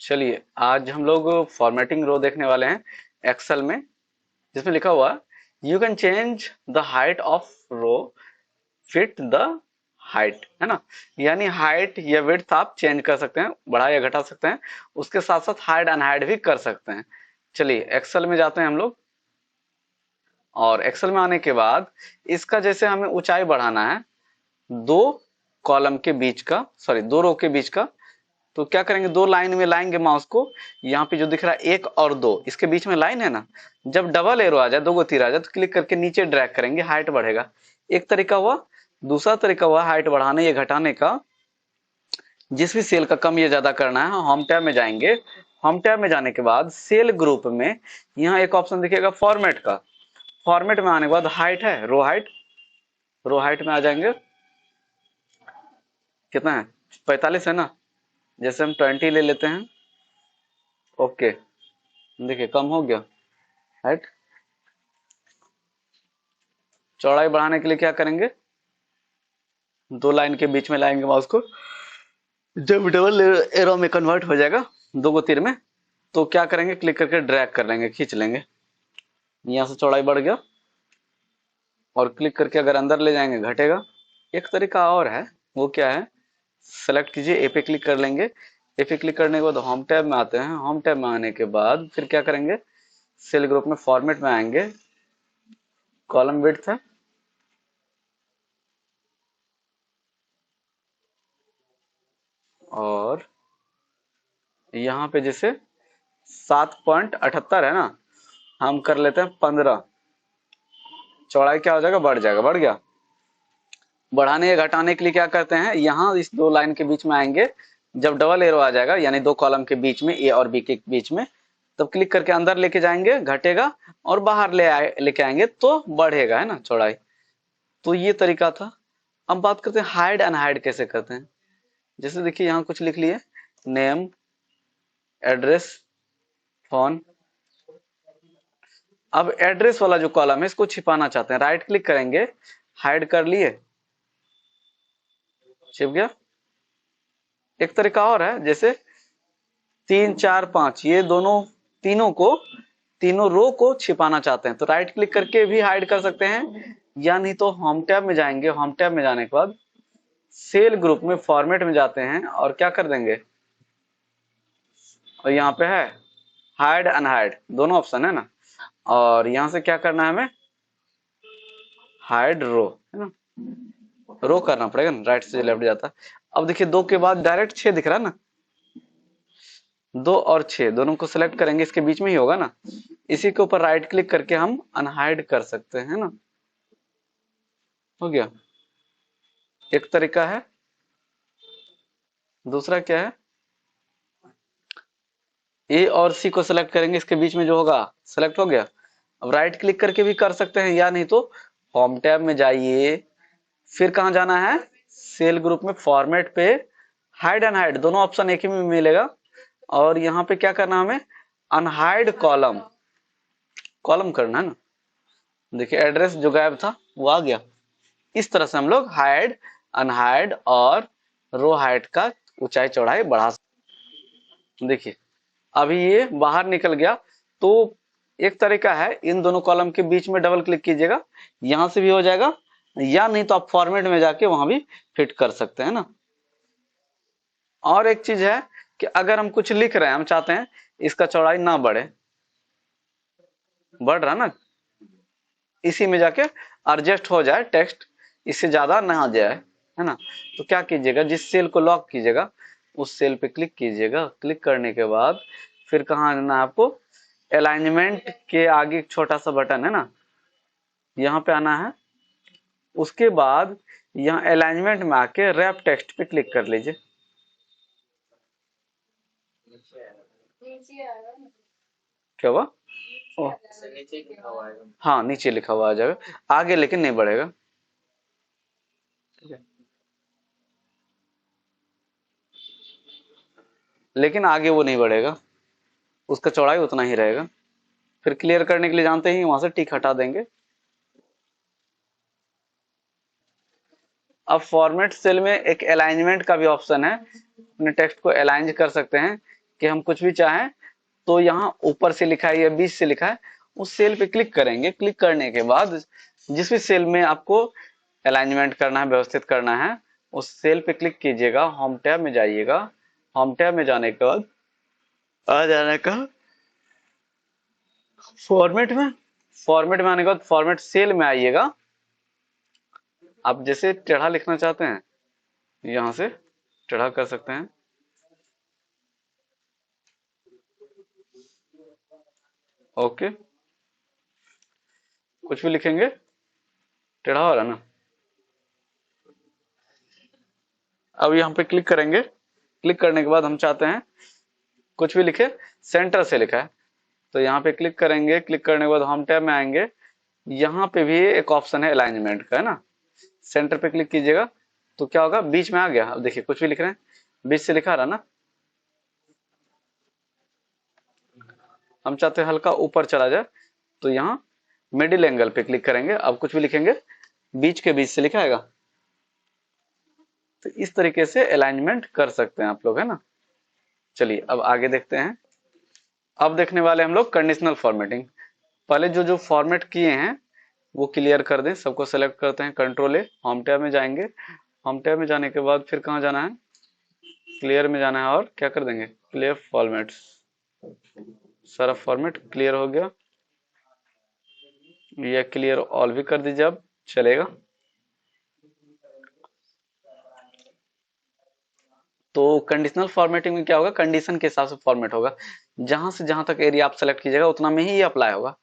चलिए आज हम लोग फॉर्मेटिंग रो देखने वाले हैं एक्सेल में, जिसमें लिखा हुआ you can change the height of row fit the height, है ना। यानी हाइट या विड्थ आप चेंज कर सकते हैं, बढ़ा या घटा सकते हैं। उसके साथ साथ हाइड अनहाइड भी कर सकते हैं। चलिए एक्सेल में जाते हैं हम लोग, और एक्सेल में आने के बाद इसका जैसे हमें ऊंचाई बढ़ाना है दो कॉलम के बीच का, सॉरी दो रो के बीच का, तो क्या करेंगे, दो लाइन में लाएंगे माउस को। यहाँ पे जो दिख रहा है एक और दो, इसके बीच में लाइन है ना, जब डबल एरो आ जाए, दो गो तीर आ जाए, तो क्लिक करके नीचे ड्रैग करेंगे, हाइट बढ़ेगा। एक तरीका हुआ। दूसरा तरीका हुआ हाइट बढ़ाने या घटाने का, जिस भी सेल का कम या ज्यादा करना है, होम टैब में जाएंगे। होम टैब में जाने के बाद सेल ग्रुप में यहाँ एक ऑप्शन दिखेगा फॉर्मेट का। फॉर्मेट में आने के बाद हाइट है, रो हाइट, रो हाइट में आ जाएंगे। कितना है, 45 है ना, जैसे हम 20 ले लेते हैं। ओके, देखिए कम हो गया हाइट। चौड़ाई बढ़ाने के लिए क्या करेंगे, दो लाइन के बीच में लाएंगे माउस को। जब डबल एरो में कन्वर्ट हो जाएगा, दो गो तीर में, तो क्या करेंगे, क्लिक करके ड्रैग कर लेंगे, खींच लेंगे। यहां से चौड़ाई बढ़ गया, और क्लिक करके अगर अंदर ले जाएंगे घटेगा। एक तरीका और है, वो क्या है, सेलेक्ट कीजिए, ए पे क्लिक कर लेंगे। ए पे क्लिक करने के बाद होम टैब में आते हैं। होम टैब में आने के बाद फिर क्या करेंगे, सेल ग्रुप में फॉर्मेट में आएंगे, कॉलम विड्थ है, और यहाँ पे जैसे 7.78 है ना, हम कर लेते हैं 15। चौड़ाई क्या हो जाएगा, बढ़ जाएगा, बढ़ गया। बढ़ाने या घटाने के लिए क्या करते हैं, यहाँ इस दो लाइन के बीच में आएंगे। जब डबल एरो आ जाएगा, यानी दो कॉलम के बीच में, ए और बी के बीच में, तब क्लिक करके अंदर लेके जाएंगे, घटेगा, और बाहर लेके आएंगे तो बढ़ेगा, है ना, चौड़ाई। तो ये तरीका था। अब बात करते हैं हाइड अनहाइड कैसे करते हैं। जैसे देखिए यहाँ कुछ लिख लिए, नेम, एड्रेस, फोन। अब एड्रेस वाला जो कॉलम है, इसको छिपाना चाहते हैं, राइट क्लिक करेंगे, हाइड कर लिए, छिप गया। एक तरीका और है, जैसे 3 4 5, ये दोनों, तीनों को, तीनों रो को छिपाना चाहते हैं, तो राइट क्लिक करके भी हाइड कर सकते हैं, या नहीं तो होम टैब में जाएंगे। होम टैब में जाने के बाद सेल ग्रुप में फॉर्मेट में जाते हैं, और क्या कर देंगे, और यहाँ पे है हाइड अनहाइड, दोनों ऑप्शन है ना, और यहाँ से क्या करना है हमें, हाइड रो, है ना, रो करना पड़ेगा ना, राइट से लेफ्ट जाता है। अब देखिए दो के बाद डायरेक्ट 6 दिख रहा है ना, 2 और 6 दोनों को सिलेक्ट करेंगे, इसके बीच में ही होगा ना, इसी के ऊपर राइट क्लिक करके हम अनहाइड कर सकते हैं ना। हो गया, एक तरीका है। दूसरा क्या है, ए और सी को सिलेक्ट करेंगे, इसके बीच में जो होगा सिलेक्ट हो गया। अब राइट क्लिक करके भी कर सकते हैं, या नहीं तो होम टैब में जाइए, फिर कहाँ जाना है, सेल ग्रुप में फॉर्मेट पे, हाइड अनहाइड दोनों ऑप्शन एक ही में मिलेगा, और यहाँ पे क्या करना हमें, अनहाइड कॉलम, कॉलम करना है ना। देखिए एड्रेस जो गायब था वो आ गया। इस तरह से हम लोग हाइड, अनहाइड और रो हाइट का ऊंचाई चौड़ाई बढ़ा सकते। देखिए अभी ये बाहर निकल गया, तो एक तरीका है, इन दोनों कॉलम के बीच में डबल क्लिक कीजिएगा, यहां से भी हो जाएगा, या नहीं तो आप फॉर्मेट में जाके वहां भी फिट कर सकते हैं ना। और एक चीज है कि अगर हम कुछ लिख रहे हैं, हम चाहते हैं इसका चौड़ाई ना बढ़े, बढ़ रहा ना, इसी में जाके एडजस्ट हो जाए टेक्स्ट, इससे ज्यादा ना जाए, है ना। तो क्या कीजिएगा, जिस सेल को लॉक कीजिएगा उस सेल पे क्लिक कीजिएगा। क्लिक करने के बाद फिर कहाँ आना है आपको, अलाइनमेंट के आगे एक छोटा सा बटन है ना, यहाँ पे आना है। उसके बाद यहाँ अलाइनमेंट में आके रैप टेक्स्ट पे क्लिक कर लीजिए। क्या हुआ, ओ, हाँ नीचे लिखा हुआ आ जाएगा, आगे लेकिन नहीं बढ़ेगा। लेकिन आगे वो नहीं बढ़ेगा, उसका चौड़ाई उतना ही रहेगा। फिर क्लियर करने के लिए जानते ही वहां से टिक हटा देंगे। अब फॉर्मेट सेल में एक अलाइनमेंट का भी ऑप्शन है, अपने टेक्स्ट को अलाइन कर सकते हैं, कि हम कुछ भी चाहें तो यहाँ ऊपर से लिखा है या बीच से लिखा है, उस सेल पे क्लिक करेंगे। क्लिक करने के बाद जिस भी सेल में आपको अलाइनमेंट करना है, व्यवस्थित करना है, उस सेल पे क्लिक कीजिएगा, होम टैब में जाइएगा। होम टैब में जाने के बाद आ जाने का फॉर्मेट में, फॉर्मेट में आने के बाद फॉर्मेट सेल में आइएगा। आप जैसे टेढ़ा लिखना चाहते हैं यहाँ से टेढ़ा कर सकते हैं। ओके, कुछ भी लिखेंगे टेढ़ा हो रहा ना। अब यहाँ पे क्लिक करेंगे। क्लिक करने के बाद हम चाहते हैं कुछ भी लिखे, सेंटर से लिखा है तो यहाँ पे क्लिक करेंगे। क्लिक करने के बाद होम टैब में आएंगे। यहाँ पे भी एक ऑप्शन है अलाइनमेंट का, है ना। सेंटर पे क्लिक कीजिएगा तो क्या होगा, बीच में आ गया। अब देखिए कुछ भी लिख रहे हैं, बीच से लिखा रहा ना। हम चाहते हैं हल्का ऊपर चला जाए तो यहाँ मिडिल एंगल पे क्लिक करेंगे। अब कुछ भी लिखेंगे, बीच के बीच से लिखा आएगा। तो इस तरीके से अलाइनमेंट कर सकते हैं आप लोग, है ना। चलिए अब आगे देखते हैं। अब देखने वाले हम लोग कंडीशनल फॉर्मेटिंग। पहले जो जो फॉर्मेट किए हैं वो क्लियर कर दें। सबको सेलेक्ट करते हैं, कंट्रोल ए, होम टैब में जाएंगे। होम टैब में जाने के बाद फिर कहाँ जाना है, क्लियर में जाना है और क्या कर देंगे, क्लियर फॉर्मेट्स। सारा फॉर्मेट क्लियर हो गया। ये क्लियर ऑल भी कर दीजिए, अब चलेगा। तो कंडीशनल फॉर्मेटिंग में क्या होगा, कंडीशन के हिसाब से फॉर्मेट होगा। जहां से जहां तक एरिया आप सेलेक्ट कीजिएगा उतना में ही ये अप्लाई होगा।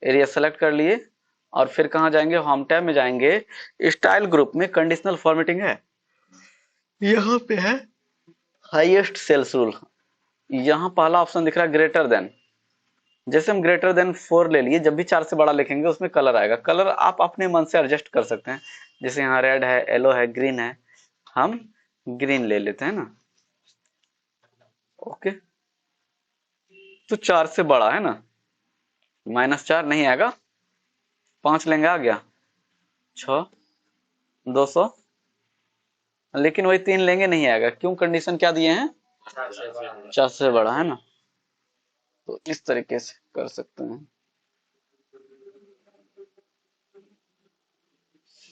एरिया सेलेक्ट कर लिए और फिर कहाँ जाएंगे, होम टैब में जाएंगे। स्टाइल ग्रुप में कंडीशनल फॉर्मेटिंग है, यहाँ पे है हाईएस्ट सेल्स रूल। यहाँ पहला ऑप्शन दिख रहा है ग्रेटर देन। जैसे हम ग्रेटर देन 4 ले लिए, जब भी 4 से बड़ा लिखेंगे उसमें कलर आएगा। कलर आप अपने मन से एडजस्ट कर सकते हैं। जैसे यहाँ रेड है, येलो है, ग्रीन है, हम ग्रीन ले लेते हैं ना। ओके, तो 4 से बड़ा है ना, -4 नहीं आएगा। 5 लेंगे, आ गया 6, 200। लेकिन वही 3 लेंगे, नहीं आएगा। क्यों, कंडीशन क्या दिए हैं, 4 से बड़ा, है ना। तो इस तरीके से कर सकते हैं।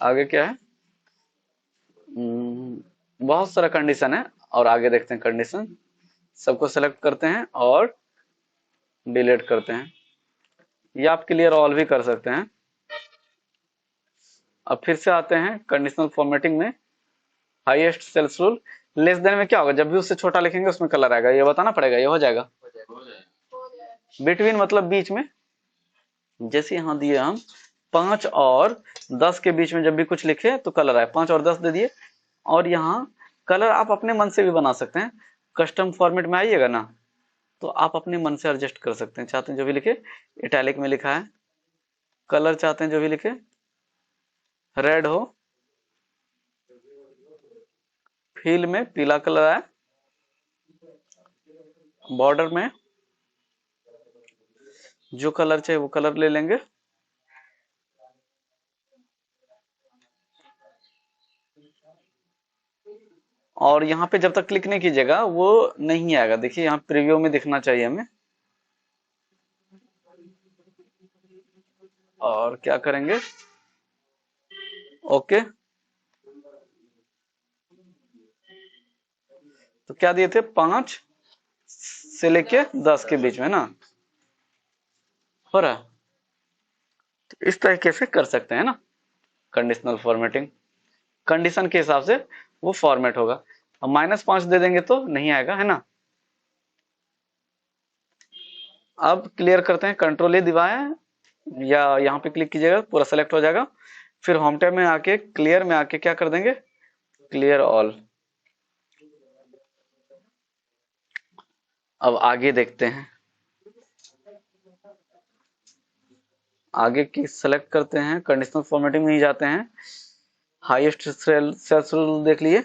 आगे क्या है, बहुत सारा कंडीशन है और आगे देखते हैं कंडीशन। सबको सेलेक्ट करते हैं और डिलीट करते हैं। ये आप क्लियर ऑल भी कर सकते हैं। अब फिर से आते हैं कंडीशनल फॉर्मेटिंग में, highest cells rule. Less than में क्या होगा, जब भी उससे छोटा लिखेंगे उसमें कलर आएगा, ये बताना पड़ेगा। ये हो जाएगा। बिटवीन मतलब बीच में। जैसे यहाँ दिए हम 5 और 10 के बीच में जब भी कुछ लिखे तो कलर आए, 5 और 10 दे दिए। और यहाँ कलर आप अपने मन से भी बना सकते हैं। कस्टम फॉर्मेट में आइएगा ना तो आप अपने मन से एडजस्ट कर सकते हैं। चाहते हैं जो भी लिखे, इटैलिक में लिखा है। कलर चाहते हैं जो भी लिखे, रेड हो, फील में पीला कलर आए, बॉर्डर में जो कलर चाहिए वो कलर ले लेंगे। और यहाँ पे जब तक क्लिक नहीं कीजिएगा वो नहीं आएगा। देखिए यहाँ प्रीव्यू में दिखना चाहिए हमें। और क्या करेंगे, ओके। तो क्या दिए थे, 5 से लेके 10 के बीच में ना, हो रहा है। तो इस तरीके से कर सकते हैं ना कंडीशनल फॉर्मेटिंग। कंडीशन के हिसाब से वो फॉर्मेट होगा। अब -5 दे देंगे तो नहीं आएगा, है ना। अब क्लियर करते हैं, कंट्रोल ए दबाएं या यहाँ पे क्लिक कीजिएगा, पूरा सेलेक्ट हो जाएगा। फिर होम टैब में आके क्लियर में आके क्या कर देंगे, क्लियर ऑल। अब आगे देखते हैं। आगे की सेलेक्ट करते हैं, कंडीशनल फॉर्मेटिंग में ही जाते हैं। हाईएस्ट सेल्स रूल देख लिए।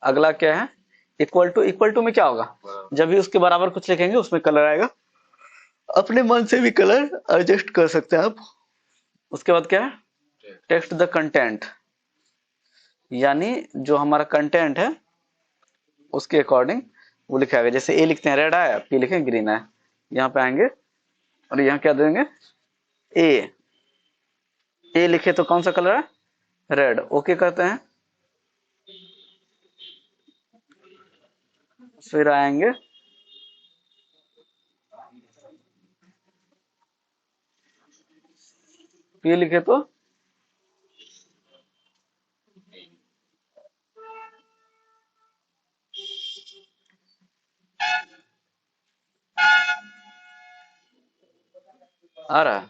अगला क्या है, इक्वल टू। इक्वल टू में क्या होगा, जब भी उसके बराबर कुछ लिखेंगे उसमें कलर आएगा। अपने मन से भी कलर एडजस्ट कर सकते हैं आप। उसके बाद क्या है, टेक्स्ट द कंटेंट, यानी जो हमारा कंटेंट है उसके अकॉर्डिंग वो लिखा आएगा। जैसे ए लिखते हैं रेड आया, पी लिखें ग्रीन आया, यहाँ पे आएंगे और यहाँ क्या देंगे ए, ए लिखे तो कौन सा कलर है रेड, ओके कहते हैं। फिर आएंगे पी लिखे तो आ रहा है,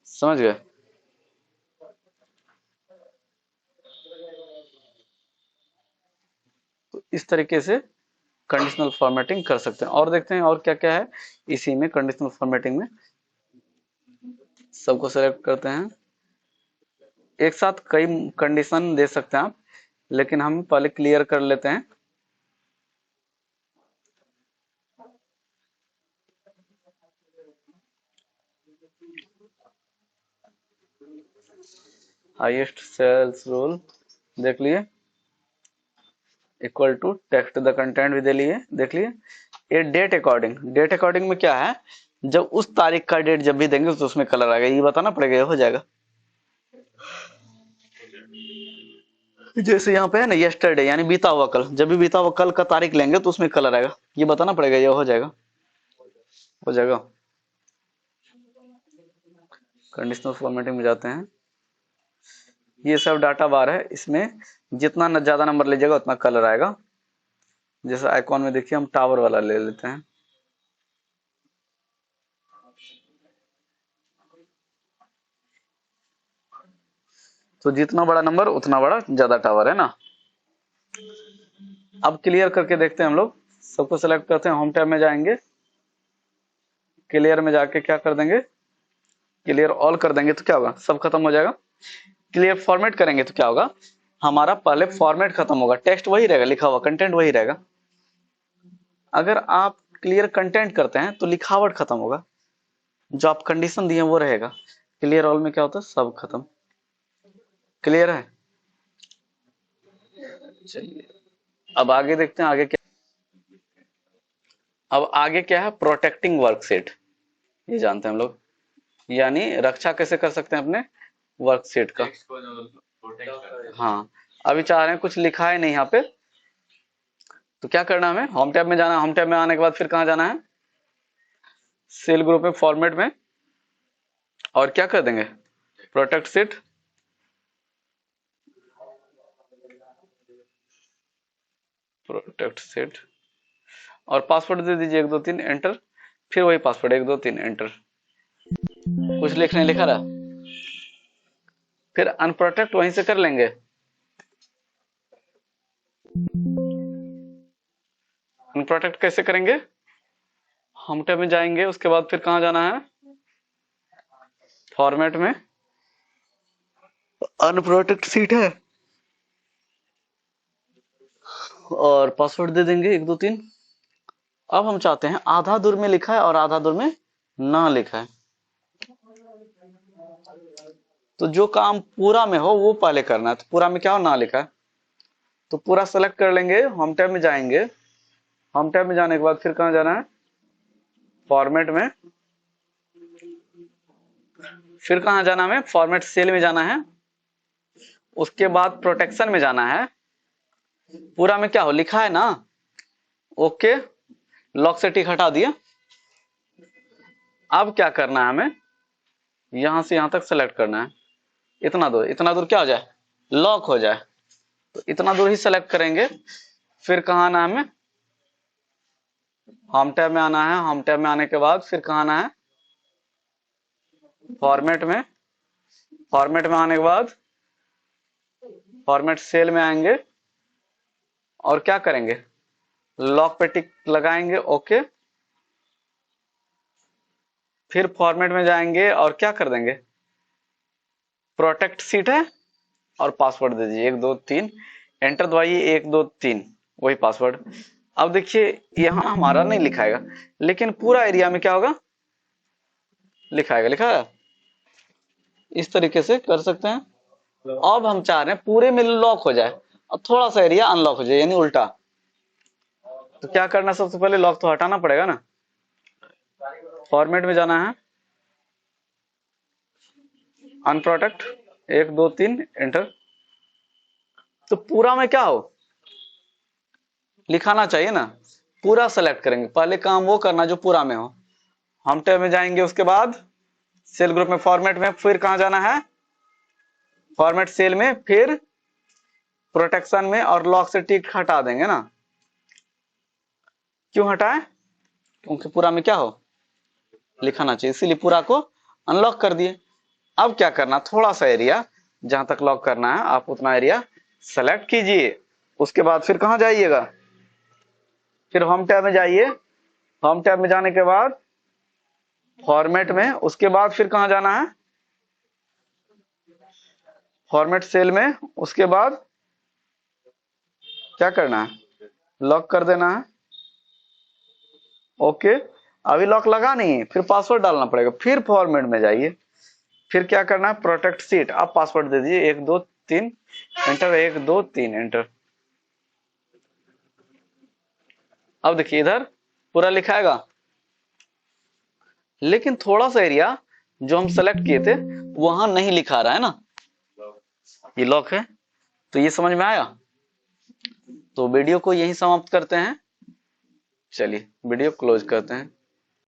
समझ गए। तो इस तरीके से कंडीशनल फॉर्मेटिंग कर सकते हैं। और देखते हैं और क्या क्या है इसी में कंडीशनल फॉर्मेटिंग में। सबको सेलेक्ट करते हैं, एक साथ कई कंडीशन दे सकते हैं आप, लेकिन हम पहले क्लियर कर लेते हैं। हाईएस्ट सेल्स रूल देख लिए, equal to text the content भी दे लिए, देख लिए। ये डेट अकॉर्डिंग, डेट अकॉर्डिंग में क्या है, जब उस तारीख का डेट जब भी देंगे तो उसमें कलर आएगा, ये बताना पड़ेगा, ये हो जाएगा। जैसे यहाँ पे है ना यस्टरडे यानी बीता हुआ कल, जब भी बीता हुआ कल का तारीख लेंगे तो उसमें कलर आएगा, ये बताना पड़ेगा, ये हो जाएगा, हो जाएगा। कंडीशनल फॉर्मेटिंग में जाते हैं, ये सब डाटा बार है, इसमें जितना ज्यादा नंबर लीजिएगा उतना कलर आएगा। जैसे आइकॉन में देखिए हम टावर वाला ले लेते हैं, तो जितना बड़ा नंबर उतना बड़ा ज्यादा टावर है ना। अब क्लियर करके देखते हैं हम लोग, सबको सेलेक्ट करते हैं, होम टैब में जाएंगे, क्लियर में जाके क्या कर देंगे, क्लियर ऑल कर देंगे तो क्या होगा, सब खत्म हो जाएगा। क्लियर फॉर्मेट करेंगे तो क्या होगा, हमारा पहले फॉर्मेट खत्म होगा, टेक्स्ट वही रहेगा, लिखा हुआ कंटेंट वही रहेगा। अगर आप क्लियर कंटेंट करते हैं तो लिखावट खत्म होगा, जो आप कंडीशन दिए वो रहेगा। क्लियर ऑल में क्या होता है, सब खत्म। क्लियर है, चलिए अब आगे देखते हैं आगे क्या। अब आगे क्या है, प्रोटेक्टिंग वर्कशीट, ये जानते हैं हम लोग, यानी रक्षा कैसे कर सकते हैं अपने वर्कशीट का। हाँ, अभी चाह रहे हैं कुछ लिखा है नहीं यहाँ पे, तो क्या करना है, हमें होम टैब में जाना है, होम टैब में आने के बाद फिर कहाँ जाना है, सेल ग्रुप में फॉर्मेट में, और क्या कर देंगे प्रोटेक्ट शीट, प्रोटेक्ट शीट, और पासवर्ड दे दीजिए 1 2 3 एंटर, फिर वही पासवर्ड 1 2 3 एंटर। कुछ लिखने लिखा रहा, फिर अनप्रोटेक्ट वहीं से कर लेंगे। अनप्रोटेक्ट कैसे करेंगे, होम टैब में जाएंगे, उसके बाद फिर कहाँ जाना है, फॉर्मेट में, अनप्रोटेक्ट सीट है, और पासवर्ड दे देंगे 1 2 3। अब हम चाहते हैं आधा दूर में लिखा है और आधा दूर में ना लिखा है, तो जो काम पूरा में हो वो पहले करना है, तो पूरा में क्या हो, ना लिखा है, तो पूरा सेलेक्ट कर लेंगे, होम टैब में जाएंगे, होम टैब में जाने के बाद फिर कहाँ जाना है, फॉर्मेट में, फिर कहाँ जाना है, फॉर्मेट सेल में जाना है, उसके बाद प्रोटेक्शन में जाना है। पूरा में क्या हो, लिखा है ना, ओके, लॉक से टिक हटा दिया। अब क्या करना है, हमें यहां से यहां तक सेलेक्ट करना है, इतना दूर, इतना दूर क्या हो जाए, लॉक हो जाए, तो इतना दूर ही सेलेक्ट करेंगे। फिर कहाँ आना है, हमें होम टैब में आना है, होम टैब में आने के बाद फिर कहाँ आना है, फॉर्मेट में, फॉर्मेट में आने के बाद फॉर्मेट सेल में आएंगे और क्या करेंगे, लॉक पे टिक लगाएंगे, ओके, फिर फॉर्मेट में जाएंगे और क्या कर देंगे, प्रोटेक्ट सीट है और पासवर्ड दे दीजिए 1 2 3 एंटर दबाइए, 1 2 3 वही पासवर्ड। अब देखिए यहां हमारा नहीं लिखाएगा, लेकिन पूरा एरिया में क्या होगा, लिखाएगा, लिखा है। इस तरीके से कर सकते हैं। अब हम चाह रहे हैं पूरे में लॉक हो जाए, और थोड़ा सा एरिया अनलॉक हो जाए, यानी उल्टा। तो क्या करना, सबसे पहले लॉक तो हटाना पड़ेगा ना। फॉर्मेट में जाना है, अनप्रोटेक्ट, 1 2 3 एंटर। तो पूरा में क्या हो, लिखाना चाहिए ना, पूरा सेलेक्ट करेंगे। पहले काम वो करना जो पूरा में हो। हम टैब में जाएंगे, उसके बाद सेल ग्रुप में, फॉर्मेट में, फिर कहां जाना है, फॉर्मेट सेल में, फिर प्रोटेक्शन में, और लॉक से टिक हटा देंगे ना। क्यों हटाएं, क्योंकि पूरा में क्या हो, लिखाना चाहिए, इसीलिए पूरा को अनलॉक कर दिए। अब क्या करना, थोड़ा सा एरिया जहां तक लॉक करना है आप उतना एरिया सेलेक्ट कीजिए। उसके बाद फिर कहां जाइएगा, फिर होम टैब में जाइए। होम टैब में जाने के बाद फॉर्मेट में, उसके बाद फिर कहां जाना है, फॉर्मेट सेल में, उसके बाद क्या करना है, लॉक कर देना है। ओके, अभी लॉक लगा नहीं, फिर पासवर्ड डालना पड़ेगा। फिर फॉर्मेट में जाइए, फिर क्या करना है, प्रोटेक्ट सीट, आप पासवर्ड दे दीजिए 1 2 3 एंटर, 1 2 3 एंटर। अब देखिए इधर पूरा लिखाएगा, लेकिन थोड़ा सा एरिया जो हम सेलेक्ट किए थे वहां नहीं लिखा रहा है ना, ये लॉक है। तो ये समझ में आया। तो वीडियो को यहीं समाप्त करते हैं, चलिए वीडियो क्लोज करते हैं।